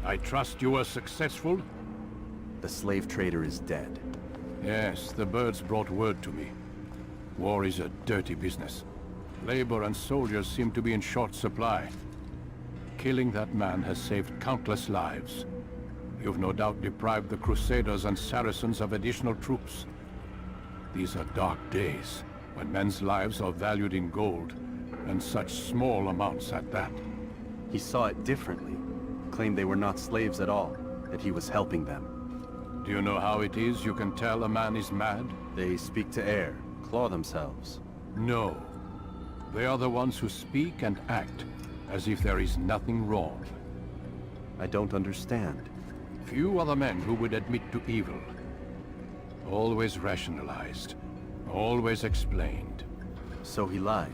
I trust you were successful? The slave trader is dead. Yes, the birds brought word to me. War is a dirty business. Labor and soldiers seem to be in short supply. Killing that man has saved countless lives. You've no doubt deprived the Crusaders and Saracens of additional troops. These are dark days, when men's lives are valued in gold, and such small amounts at that. He saw it differently. Claimed they were not slaves at all, that he was helping them. Do you know how it is you can tell a man is mad? They speak to air, claw themselves. No. They are the ones who speak and act as if there is nothing wrong. I don't understand. Few are the men who would admit to evil. Always rationalized. Always explained. So he lied.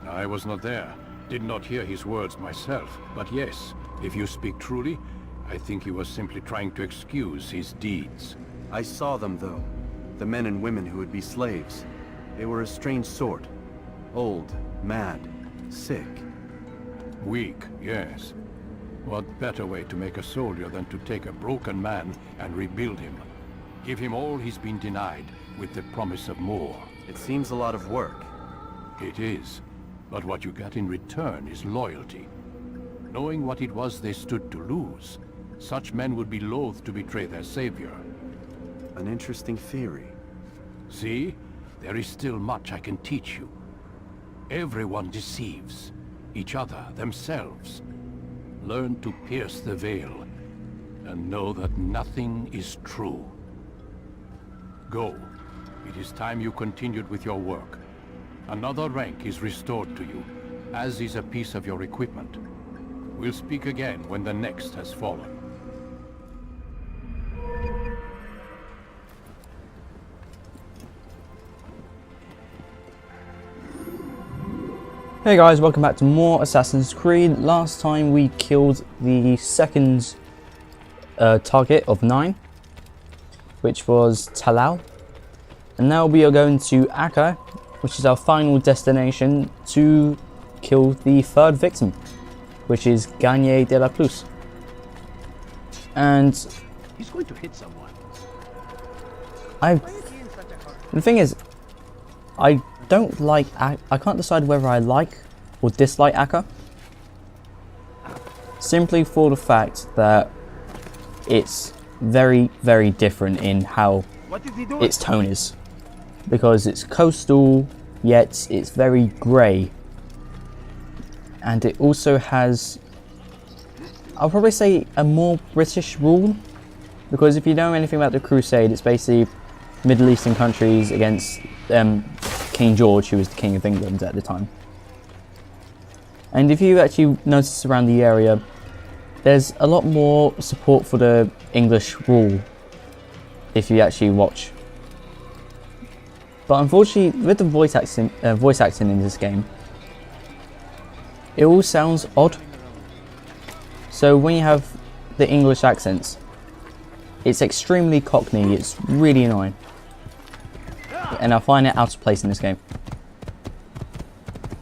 I was not there. Did not hear his words myself. But yes, if you speak truly, I think he was simply trying to excuse his deeds. I saw them, though. The men and women who would be slaves. They were a strange sort. Old, mad, sick. Weak, yes. What better way to make a soldier than to take a broken man and rebuild him? Give him all he's been denied, with the promise of more. It seems a lot of work. It is. But what you get in return is loyalty. Knowing what it was they stood to lose, such men would be loath to betray their savior. An interesting theory. See? There is still much I can teach you. Everyone deceives. Each other, themselves. Learn to pierce the veil, and know that nothing is true. Go. It is time you continued with your work. Another rank is restored to you, as is a piece of your equipment. We'll speak again when the next has fallen. Hey guys, welcome back to more Assassin's Creed. Last time we killed the second target of 9, which was Talal. And now we are going to Acre, which is our final destination, to kill the third victim, which is Gagne de la Plus. And he's going to hit someone. The thing is, I don't like. I can't decide whether I like or dislike Acre. Simply for the fact that it's very, very different in how its tone is. Because it's coastal, yet it's very grey. And it also has, I'll probably say, a more British rule. Because if you know anything about the Crusade, it's basically Middle Eastern countries against King George, who was the King of England at the time. And if you actually notice around the area, there's a lot more support for the English rule if you actually watch. But unfortunately, with the voice acting in this game, it all sounds odd. So when you have the English accents, it's extremely Cockney, it's really annoying. And I find it out of place in this game.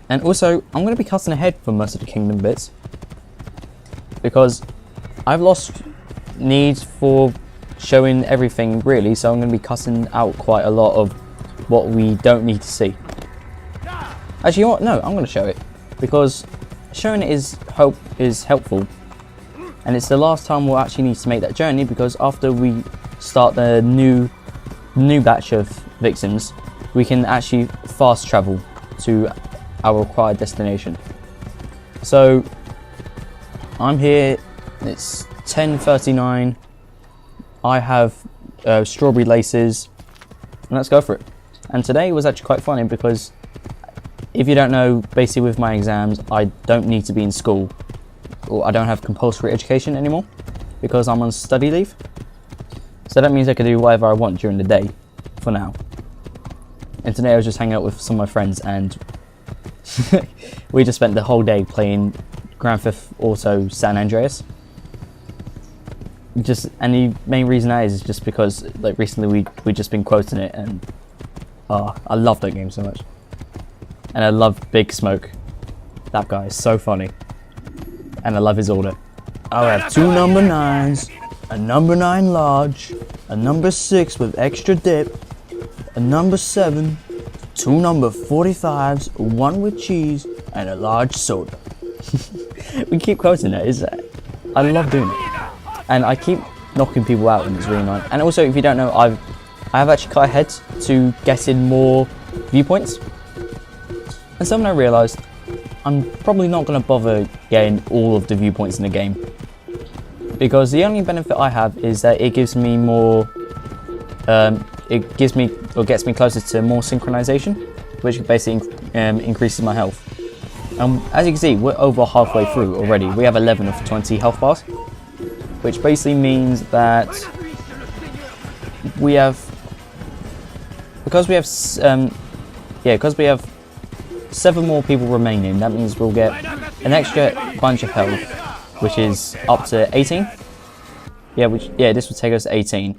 And also, I'm going to be cutting ahead for most of the kingdom bits, because I've lost need for showing everything really, so I'm going to be cutting out quite a lot of what we don't need to see. Actually, you know what? No, I'm going to show it, because showing it is helpful, and it's the last time we'll actually need to make that journey, because after we start the new batch of victims, we can actually fast travel to our required destination. So I'm here, it's 10:39, I have strawberry laces, and let's go for it. And today was actually quite funny, because if you don't know, basically with my exams, I don't need to be in school, or I don't have compulsory education anymore, because I'm on study leave. So that means I can do whatever I want during the day, for now. And today I was just hanging out with some of my friends, and we just spent the whole day playing Grand Theft Auto San Andreas. And the main reason that is just because, like, recently we just been quoting it, and I love that game so much. And I love Big Smoke. That guy is so funny. And I love his order. I'll have 2 number 9s, a number 9 large, a number 6 with extra dip, a number 7, 2 number 45s, 1 with cheese, and a large soda. We keep quoting it. I love doing it. And I keep knocking people out and it's really nice. And also, if you don't know, I have actually cut ahead to get in more viewpoints. And something I realised, I'm probably not going to bother getting all of the viewpoints in the game. Because the only benefit I have is that it gives me more, it gives me, or gets me closer to more synchronization, which basically increases my health. As you can see, we're over halfway through already. We have 11 of 20 health bars, which basically means that we have, because we have 7 more people remaining, that means we'll get an extra bunch of health, which is up to 18. This will take us to 18.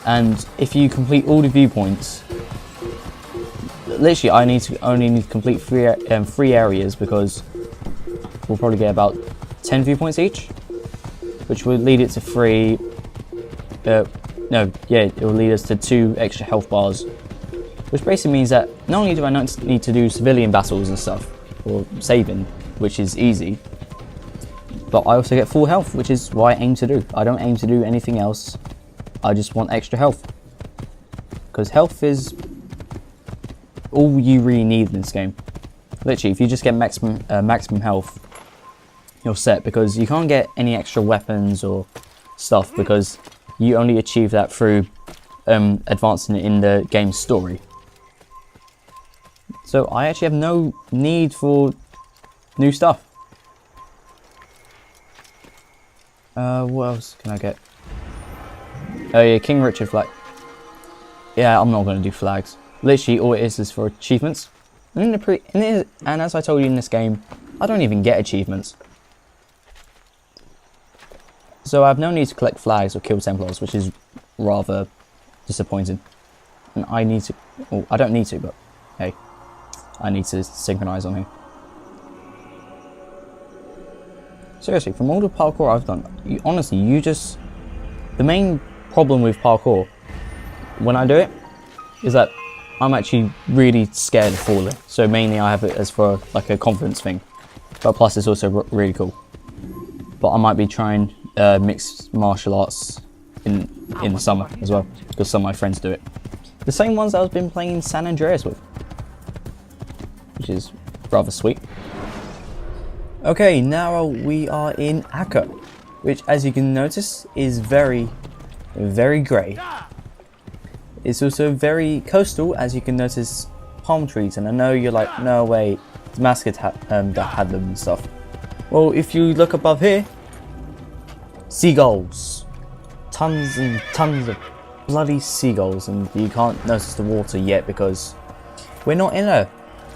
And if you complete all the viewpoints, literally I only need to complete 3 areas, because we'll probably get about 10 viewpoints each, which will lead it to 3. It will lead us to 2 extra health bars, which basically means that not only do I not need to do civilian battles and stuff, or saving, which is easy, but I also get full health, which is what I aim to do. I don't aim to do anything else. I just want extra health, because health is all you really need in this game. Literally, if you just get maximum health, you're set, because you can't get any extra weapons or stuff, because you only achieve that through advancing in the game's story. So I actually have no need for new stuff. What else can I get? Oh yeah, King Richard flag. Yeah, I'm not going to do flags. Literally, all it is for achievements. And as I told you in this game, I don't even get achievements. So I have no need to collect flags or kill Templars, which is rather disappointing. And I need to... Well, I don't need to, but hey, I need to synchronize on here. Seriously, from all the parkour I've done, honestly, the main problem with parkour, when I do it, is that I'm actually really scared of falling. So mainly I have it as for like a confidence thing. But plus it's also really cool. But I might be trying mixed martial arts in the summer as well, because some of my friends do it. The same ones I've been playing San Andreas with, which is rather sweet. Okay, now we are in Acre, which, as you can notice, is very, very grey. It's also very coastal, as you can notice palm trees, and I know you're like, no way, Damascus had them and stuff. Well, if you look above here, seagulls. Tons and tons of bloody seagulls, and you can't notice the water yet because we're not in a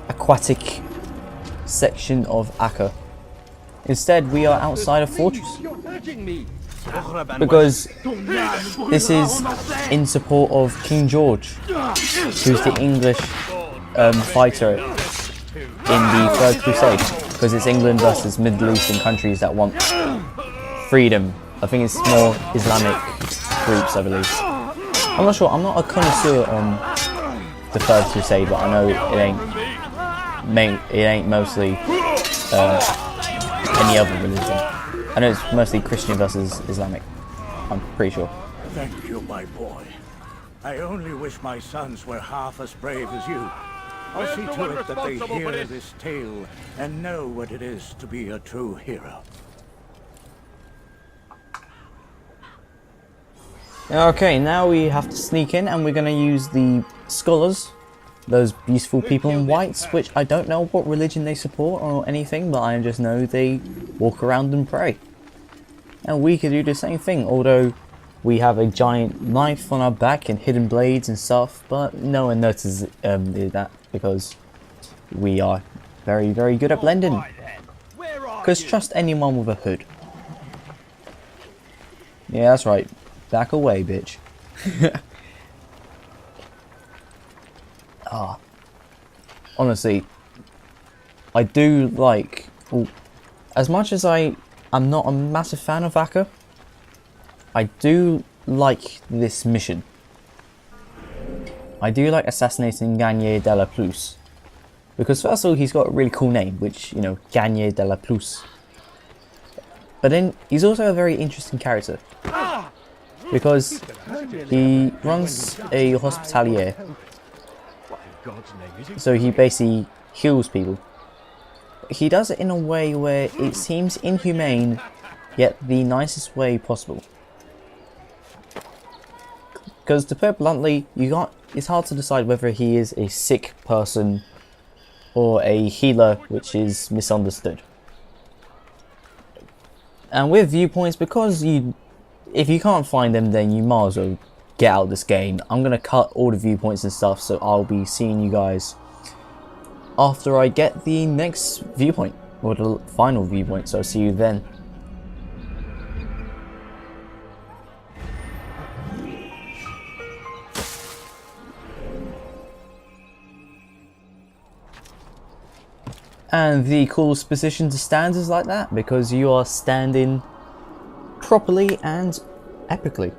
aquatic section of Acre. Instead, we are outside a fortress, because this is in support of King George, who's the English fighter in the Third Crusade, because it's England versus Middle Eastern countries that want freedom. I think it's more Islamic groups, I believe. I'm not sure, I'm not a connoisseur on the Third Crusade, but I know it ain't mostly any other religion. I know it's mostly Christian versus Islamic, I'm pretty sure. Thank you, my boy. I only wish my sons were half as brave as you. I'll see to it that they hear this tale and know what it is to be a true hero. Okay, now we have to sneak in, and we're going to use the scholars, those beautiful people in whites, which I don't know what religion they support or anything, but I just know they walk around and pray. And we could do the same thing, although we have a giant knife on our back and hidden blades and stuff, but no one notices that because we are very, very good at blending. Because trust anyone with a hood. Yeah, that's right. Back away, bitch. Honestly, I do like... Ooh, as much as I'm not a massive fan of Acre, I do like this mission. I do like assassinating Gagne de la Plus. Because first of all, he's got a really cool name, which, you know, Gagne de la Plus. But then, he's also a very interesting character. Because he runs a hospitalier. So he basically heals people. He does it in a way where it seems inhumane, yet the nicest way possible. Because to put it bluntly, it's hard to decide whether he is a sick person or a healer, which is misunderstood. And with viewpoints, because if you can't find them, then you might as well get out of this game. I'm going to cut all the viewpoints and stuff, so I'll be seeing you guys after I get the next viewpoint, or the final viewpoint, so I'll see you then. And the coolest position to stand is like that, because you are standing properly and epically.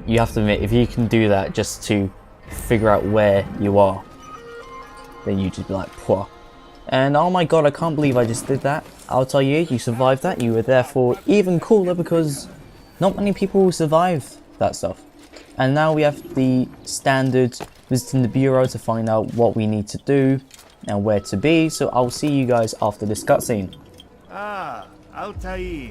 You have to admit, if you can do that just to figure out where you are, then you just be like, pwah. And oh my god, I can't believe I just did that. I'll tell you, you survived that. You were therefore even cooler, because not many people survive that stuff. And now we have the standard visiting the bureau to find out what we need to do and where to be. So I'll see you guys after this cutscene. Ah, Altair.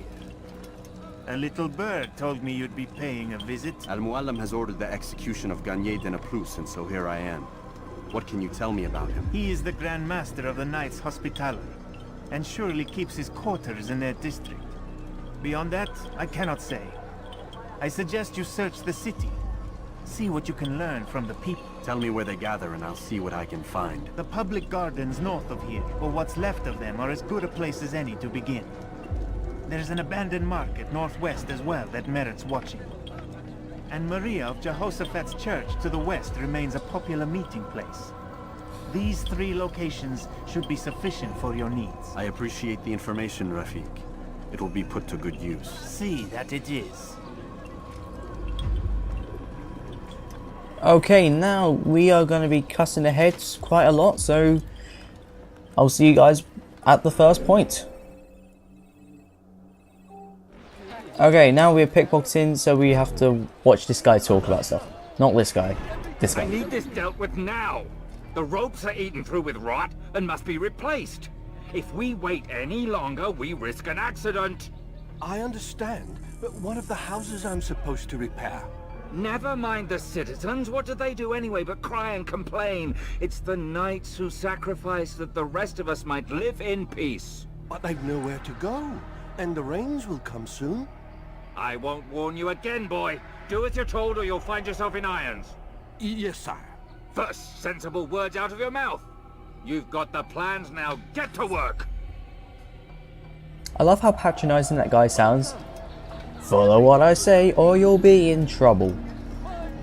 A little bird told me you'd be paying a visit. Al-Muallim has ordered the execution of Gagne de la Plus, and so here I am. What can you tell me about him? He is the Grand Master of the Knights Hospitaller, and surely keeps his quarters in their district. Beyond that, I cannot say. I suggest you search the city. See what you can learn from the people. Tell me where they gather and I'll see what I can find. The public gardens north of here, or what's left of them, are as good a place as any to begin. There's an abandoned market northwest as well that merits watching. And Maria of Jehoshaphat's church to the west remains a popular meeting place. These 3 locations should be sufficient for your needs. I appreciate the information, Rafiq. It will be put to good use. See that it is. Okay, now we are going to be cussing ahead quite a lot, so I'll see you guys at the first point. Okay, now we're pickpocketing, so we have to watch this guy talk about stuff. Not this guy, this guy. I need this dealt with now. The ropes are eaten through with rot and must be replaced. If we wait any longer, we risk an accident. I understand, but what of the houses I'm supposed to repair? Never mind the citizens. What do they do anyway but cry and complain? It's the knights who sacrifice that the rest of us might live in peace. But they've nowhere to go, and the rains will come soon. I won't warn you again, boy. Do as you're told or you'll find yourself in irons. Yes, sire. First, sensible words out of your mouth. You've got the plans now. Get to work. I love how patronizing that guy sounds. Follow what I say or you'll be in trouble.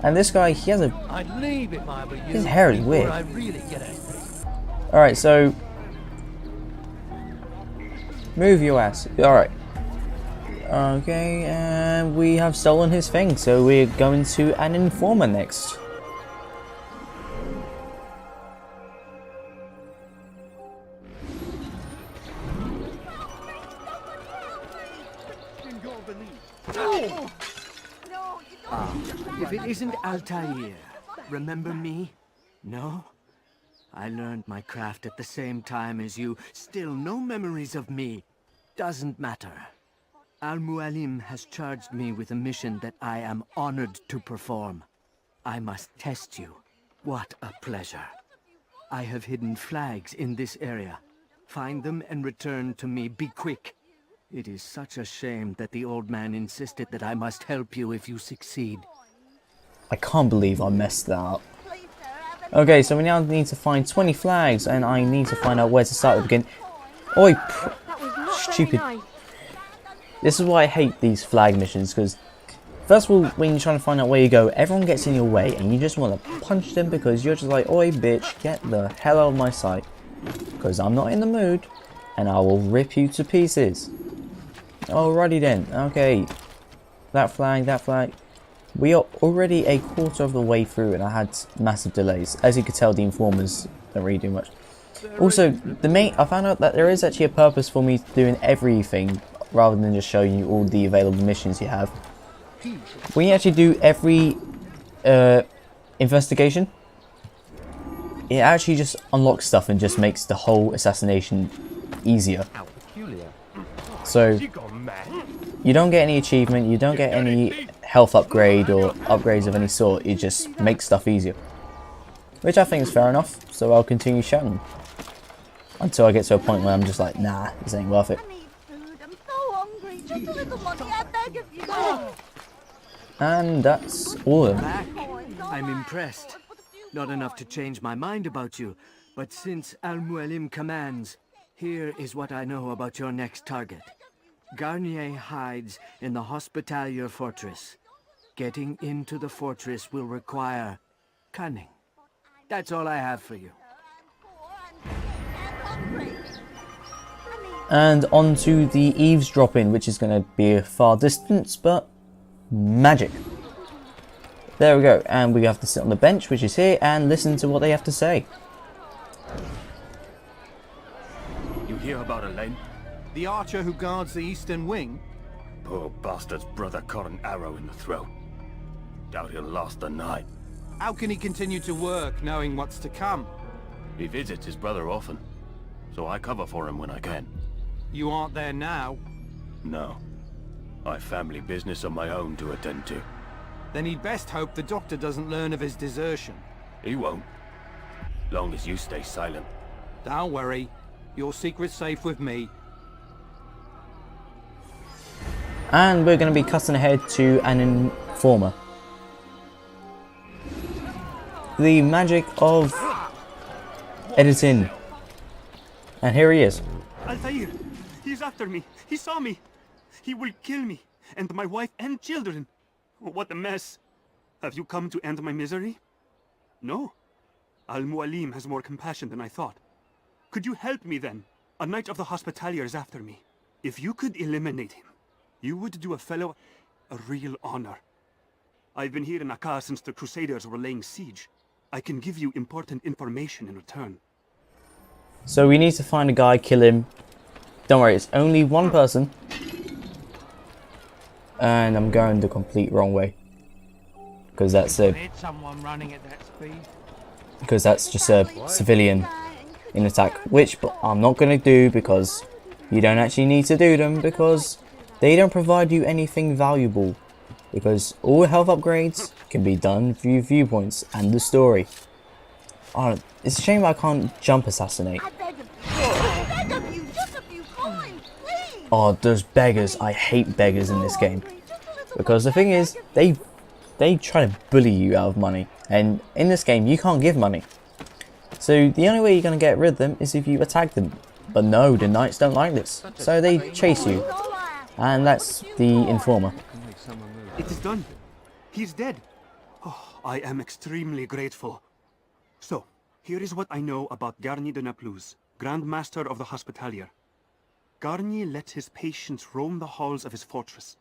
And this guy, he has a... I'd leave it, my, but you, his hair is weird. I really get angry. Alright, so... move your ass. Alright. Okay, and we have stolen his thing, so we're going to an informer next. If it isn't Altair, remember me? No? I learned my craft at the same time as you. Still no memories of me. Doesn't matter. Al-Muallim has charged me with a mission that I am honored to perform. I must test you. What a pleasure. I have hidden flags in this area. Find them and return to me. Be quick. It is such a shame that the old man insisted that I must help you if you succeed. I can't believe I messed that up. Okay, so we now need to find 20 flags, and I need to find out where to start at the beginning. Oi, stupid. This is why I hate these flag missions, because first of all, when you're trying to find out where you go, everyone gets in your way, and you just want to punch them because you're just like, oi, bitch, get the hell out of my sight. because I'm not in the mood, and I will rip you to pieces. Alrighty then, okay. That flag. We are already a quarter of the way through, and I had massive delays. As you could tell, the informers don't really do much. Also, I found out that there is actually a purpose for me doing everything, rather than just showing you all the available missions you have. When you actually do every investigation, it actually just unlocks stuff and just makes the whole assassination easier. So you don't get any achievement, you don't get any health upgrade or upgrades of any sort, it just makes stuff easier. Which I think is fair enough, so I'll continue shouting them. Until I get to a point where I'm just like, nah, this ain't worth it. I need food. I'm so hungry. Just a little money, I beg of you. And that's all of them. Back. I'm impressed. Not enough to change my mind about you, but since Al-Mualim commands, here is what I know about your next target. Garnier hides in the Hospitalier fortress. Getting into the fortress will require cunning. That's all I have for you. And on to the eavesdropping, which is going to be a far distance, but magic. There we go, and we have to sit on the bench, which is here, and listen to what they have to say. You hear about Elaine? The archer who guards the eastern wing? Poor bastard's brother caught an arrow in the throat. Doubt he'll last the night. How can he continue to work, knowing what's to come? He visits his brother often, so I cover for him when I can. You aren't there now. No. I've family business of my own to attend to. Then he'd best hope the doctor doesn't learn of his desertion. He won't. Long as you stay silent. Don't worry. Your secret's safe with me. And we're going to be cutting ahead to an informer. The magic of editing. And here he is. Altair! He's after me! He saw me! He will kill me, and my wife and children! What a mess! Have you come to end my misery? No. Al-Mualim has more compassion than I thought. Could you help me then? A knight of the Hospitalier is after me. If you could eliminate him, you would do a fellow a real honor. I've been here in Acre since the Crusaders were laying siege. I can give you important information in return. So we need to find a guy, kill him. Don't worry, it's only one person. And I'm going the complete wrong way. Because that's just a civilian in attack. Which I'm not going to do because you don't actually need to do them. Because they don't provide you anything valuable. Because all health upgrades can be done through viewpoints and the story. Oh, it's a shame I can't jump assassinate. I beg of you, just a few coins, please. Oh, those beggars. I hate beggars in this game. Because the thing is, they try to bully you out of money. And in this game, you can't give money. So the only way you're going to get rid of them is if you attack them. But no, the knights don't like this. So they chase you. And that's the informer. It is done. He's dead. Oh, I am extremely grateful. So, here is what I know about Garnier de Naplouse, Grand Master of the Hospitalier. Garnier let his patients roam the halls of his fortress.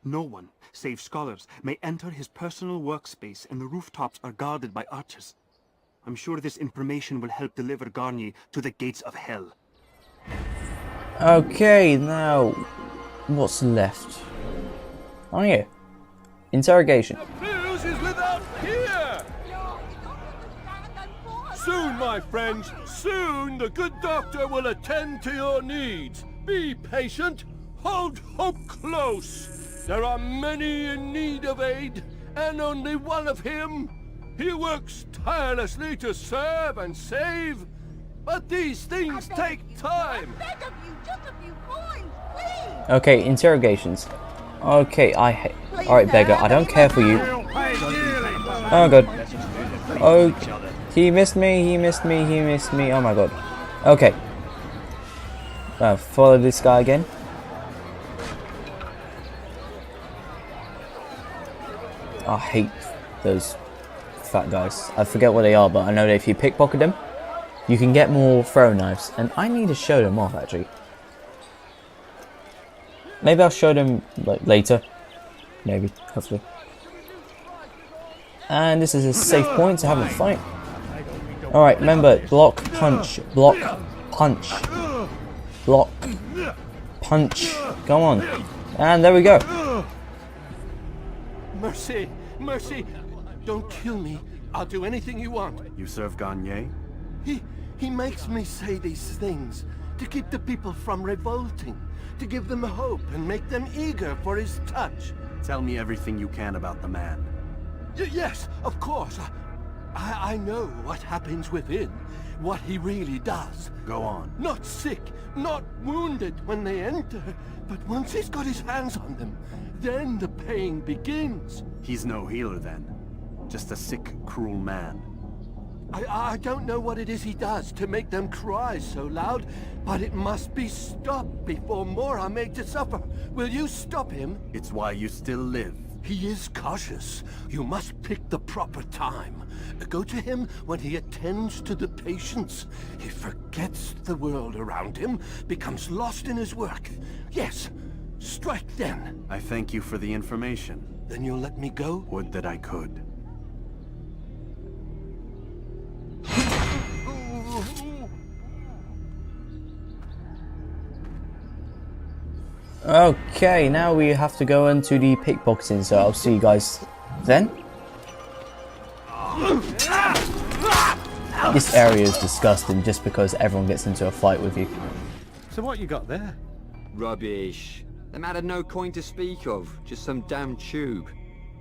No one, save scholars, may enter his personal workspace, and the rooftops are guarded by archers. I'm sure this information will help deliver Garnier to the gates of hell. Okay, now what's left? Oh yeah, interrogation. News is without here! Soon, my friends, soon the good doctor will attend to your needs. Be patient, hold hope close. There are many in need of aid, and only one of him. He works tirelessly to serve and save, but these things take time. I beg of you, just a few coins, please. Okay, interrogations. Okay, Alright, beggar, I don't care for you. Oh god. Oh, he missed me, oh my god. Okay. Follow this guy again. I hate those fat guys. I forget what they are, but I know that if you pickpocket them, you can get more throwing knives, and I need to show them off actually. Maybe I'll show them like later. Maybe, hopefully. And this is a safe point to have a fight. Alright, remember, block, punch, block, punch, block, punch. Go on. And there we go. Mercy, mercy, don't kill me. I'll do anything you want. You serve Gagne? He makes me say these things to keep the people from revolting, to give them hope and make them eager for his touch. Tell me everything you can about the man. Yes, of course. I know what happens within, what he really does. Go on. Not sick, not wounded when they enter, but once he's got his hands on them, then the pain begins. He's no healer then. Just a sick, cruel man. I don't know what it is he does to make them cry so loud, but it must be stopped before more are made to suffer. Will you stop him? It's why you still live. He is cautious. You must pick the proper time. Go to him when he attends to the patients. He forgets the world around him, becomes lost in his work. Yes, strike then. I thank you for the information. Then you'll let me go? Would that I could. Okay, now we have to go into the pickpocketing, so I'll see you guys then. This area is disgusting just because everyone gets into a fight with you. So what you got there? Rubbish. The man had no coin to speak of, just some damn tube.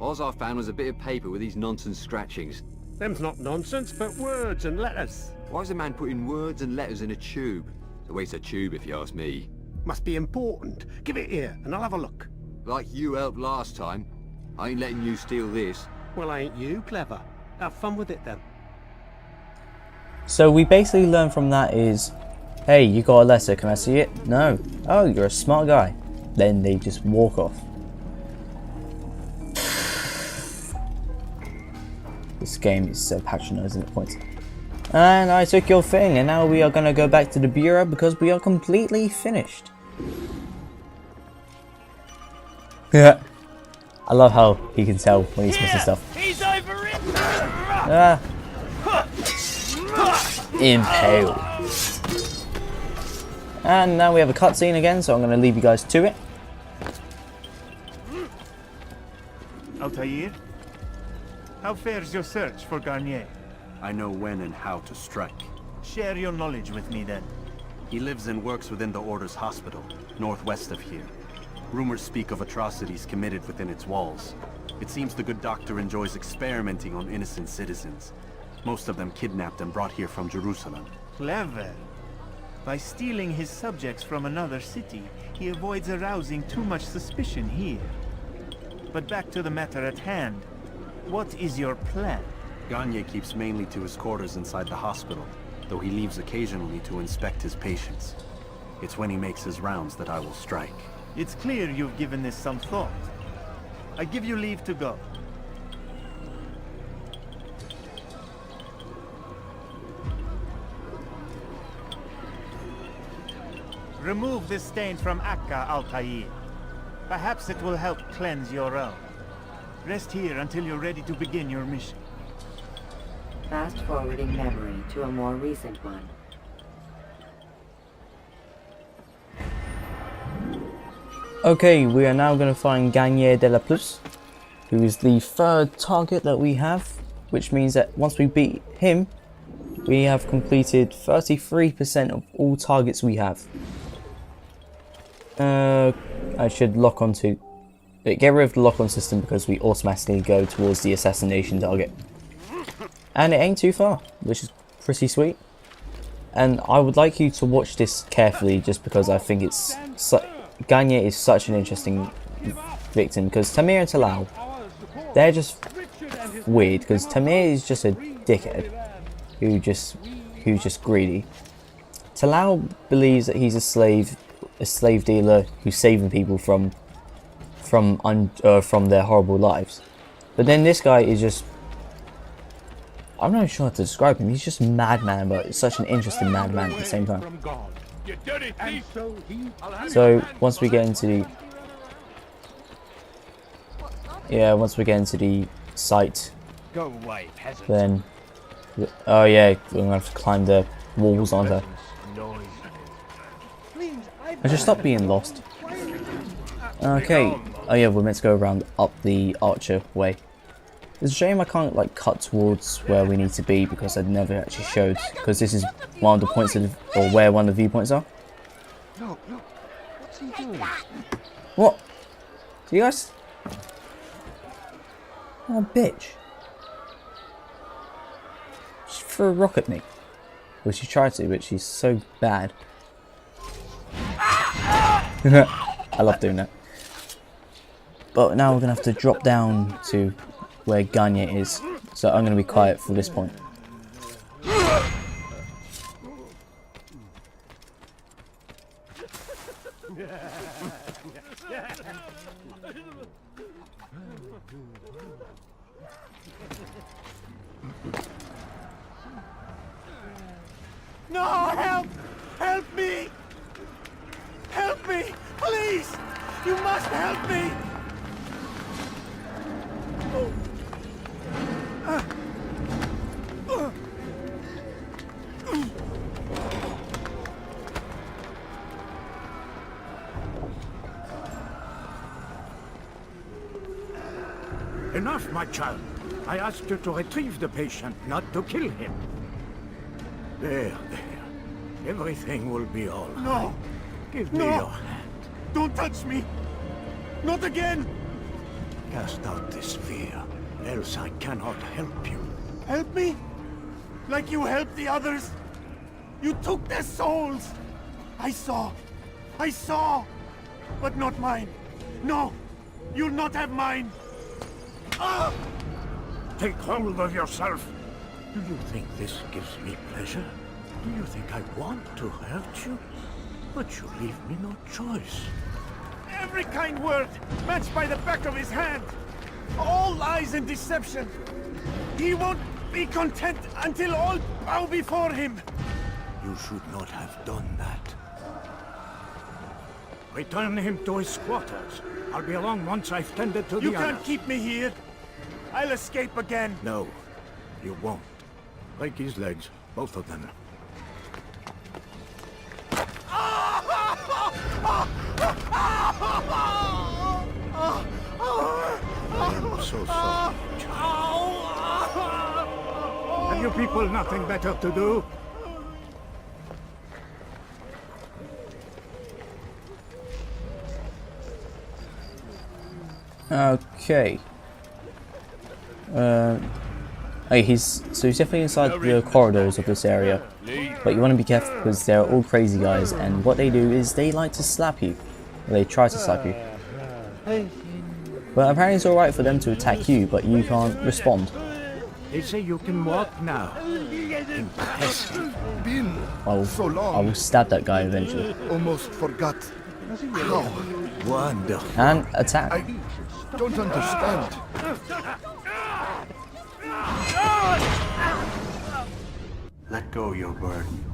All I found was a bit of paper with these nonsense scratchings. Them's not nonsense, but words and letters. Why is a man putting words and letters in a tube? It's a waste of tube if you ask me. Must be important. Give it here, and I'll have a look. Like you helped last time. I ain't letting you steal this. Well, ain't you clever? Have fun with it then. So we basically learn from that is, hey, you got a letter, can I see it? No. Oh, you're a smart guy. Then they just walk off. This game is so patronizing at points. And I took your thing, and now we are going to go back to the bureau because we are completely finished. Yeah. I love how he can tell when he's missing stuff. He's over it. Impale. And now we have a cutscene again, so I'm going to leave you guys to it. Altair, how fares your search for Garnier? I know when and how to strike. Share your knowledge with me then. He lives and works within the Order's hospital, northwest of here. Rumors speak of atrocities committed within its walls. It seems the good doctor enjoys experimenting on innocent citizens. Most of them kidnapped and brought here from Jerusalem. Clever. By stealing his subjects from another city, he avoids arousing too much suspicion here. But back to the matter at hand. What is your plan? Gagne keeps mainly to his quarters inside the hospital, though he leaves occasionally to inspect his patients. It's when he makes his rounds that I will strike. It's clear you've given this some thought. I give you leave to go. Remove this stain from Acre, Altair. Perhaps it will help cleanse your own. Rest here until you're ready to begin your mission. Fast-forwarding memory to a more recent one. Okay, we are now going to find Gagne de la Plus, who is the third target that we have, which means that once we beat him, we have completed 33% of all targets we have. I should lock onto... Get rid of the lock-on system because we automatically go towards the assassination target. And it ain't too far, which is pretty sweet. And I would like you to watch this carefully just because I think it's... Gagne is such an interesting victim because Tamir and Talal, they're just weird because Tamir is just a dickhead who's just greedy. Talal believes that he's a slave dealer who's saving people from their horrible lives. But then this guy is just... I'm not sure how to describe him. He's just a madman, but it's such an interesting madman at the same time. So once we get into the site, Go away, peasant. then oh yeah, we're gonna have to climb the walls, aren't I? I should stop being lost. Okay. Oh yeah, we're meant to go around up the Archer way. It's a shame I can't like cut towards where we need to be because I'd never actually showed, because this is one of the points of, or where one of the viewpoints are. Look, what's he doing? What? Do you guys? Oh bitch! She threw a rock at me. Well, she tried to, but she's so bad. I love doing that. But now we're gonna have to drop down to where Gagne is, so I'm gonna be quiet for this point. No, help! Help me! Help me! Please! You must help me! Enough, my child. I asked you to retrieve the patient, not to kill him. There. Everything will be all right. No! Give me your hand. Don't touch me! Not again! Cast out this fear, else I cannot help you. Help me? Like you helped the others? You took their souls! I saw! But not mine! No! You'll not have mine! Ah! Take hold of yourself! Do you think this gives me pleasure? Do you think I want to hurt you? But you leave me no choice. Every kind word matched by the back of his hand! All lies and deception! He won't be content until all bow before him! You should not have done that. Return him to his quarters. I'll be along once I've tended to the others. You can't keep me here! I'll escape again! No, you won't. Break his legs, both of them. I am so sorry, child. Have you people nothing better to do? Okay. He's definitely inside the corridors of this area, but you want to be careful because they're all crazy guys, and what they do is they like to slap you. They try to slap you. But apparently it's alright for them to attack you, but you can't respond. They say you can walk now. Impressive. I will stab that guy eventually. Almost forgot. How? Wonderful. And attack. I don't understand. Let go your burden.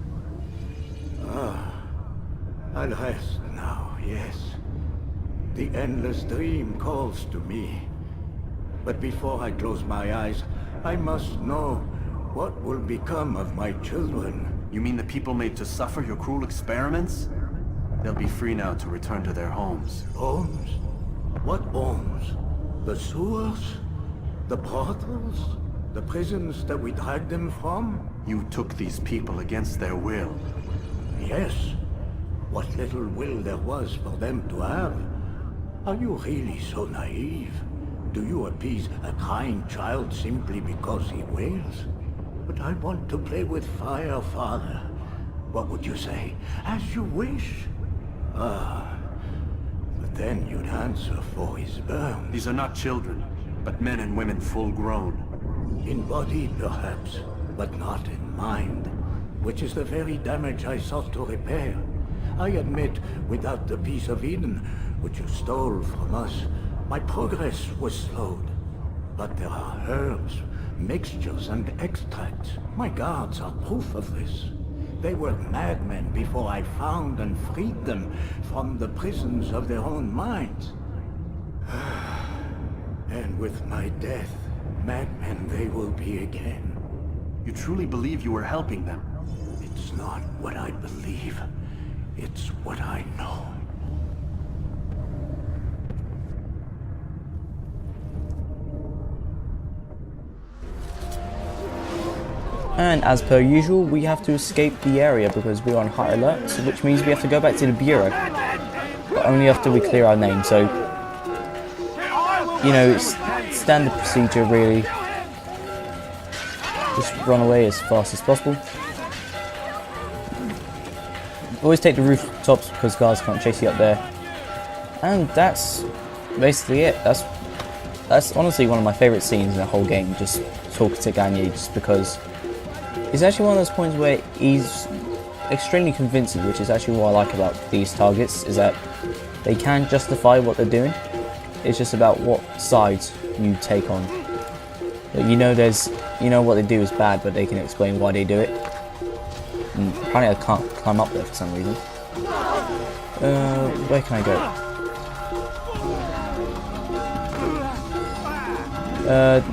I'll rest now, yes. The endless dream calls to me. But before I close my eyes, I must know what will become of my children. You mean the people made to suffer your cruel experiments? They'll be free now to return to their homes. Homes? What homes? The sewers? The brothels? The prisons that we dragged them from? You took these people against their will. Yes. What little will there was for them to have. Are you really so naive? Do you appease a crying child simply because he wails? But I want to play with fire, Father. What would you say? As you wish. But then you'd answer for his burn. These are not children, but men and women full grown. In body, perhaps, but not in mind. Which is the very damage I sought to repair. I admit, without the piece of Eden, which you stole from us, my progress was slowed. But there are herbs, Mixtures and extracts. My guards are proof of this. They were madmen before I found and freed them from the prisons of their own minds. And with my death, madmen they will be again. You truly believe you were helping them? It's not what I believe. It's what I know. And as per usual, we have to escape the area because we're on high alert, so which means we have to go back to the Bureau. But only after we clear our name, so... You know, it's standard procedure really. Just run away as fast as possible. Always take the rooftops because guards can't chase you up there. And that's basically it. That's honestly one of my favourite scenes in the whole game, just talking to Gagne, just because it's actually one of those points where he's extremely convincing, which is actually what I like about these targets, is that they can justify what they're doing. It's just about what side you take on. You know what they do is bad, but they can explain why they do it. And apparently I can't climb up there for some reason. Where can I go?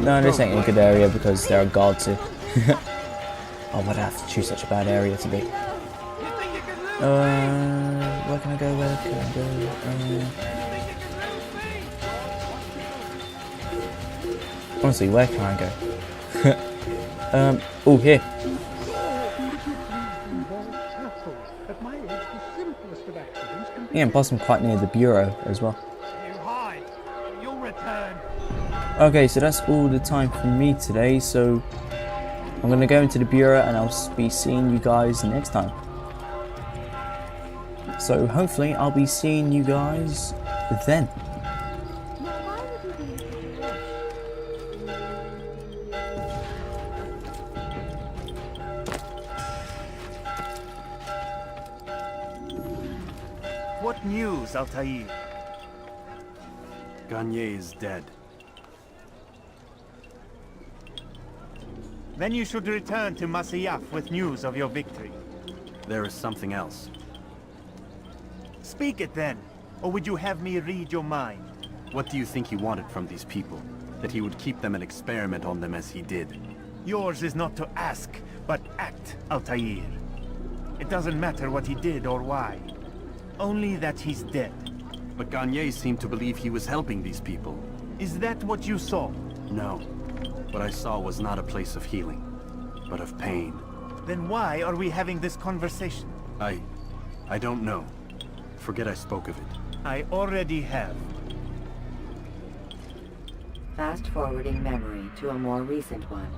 No, this ain't a good area because there are guards here. Oh, why'd I have to choose such a bad area to be? Where can I go? Where can I go? Honestly, where can I go? Oh, here. Yeah, and plus I'm quite near the Bureau as well. Okay, so that's all the time for me today, so I'm going to go into the Bureau and I'll be seeing you guys next time. So hopefully I'll be seeing you guys then. What news, Altair? Gagne is dead. Then you should return to Masyaf with news of your victory. There is something else. Speak it then, or would you have me read your mind? What do you think he wanted from these people? That he would keep them and experiment on them as he did? Yours is not to ask, but act, Altair. It doesn't matter what he did or why. Only that he's dead. But Gagne seemed to believe he was helping these people. Is that what you saw? No. What I saw was not a place of healing, but of pain. Then why are we having this conversation? I don't know. Forget I spoke of it. I already have. Fast-forwarding memory to a more recent one.